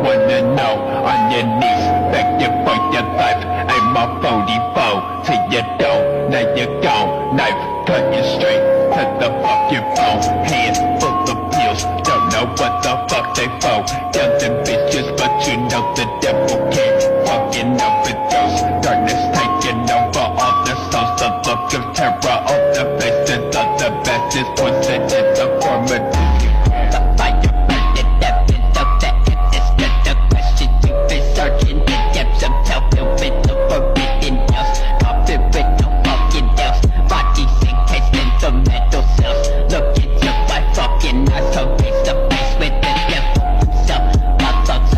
wanna know on your knees, begging for your life. Aim my 44 till you don't, now you're gone. Knife cutting straight to the fucking bone. Hands full of pills, don't know what the fuck they for. Young bitches, but you know the devil can't fucking overdose. Darkness taking over all the souls, the look of terror on the face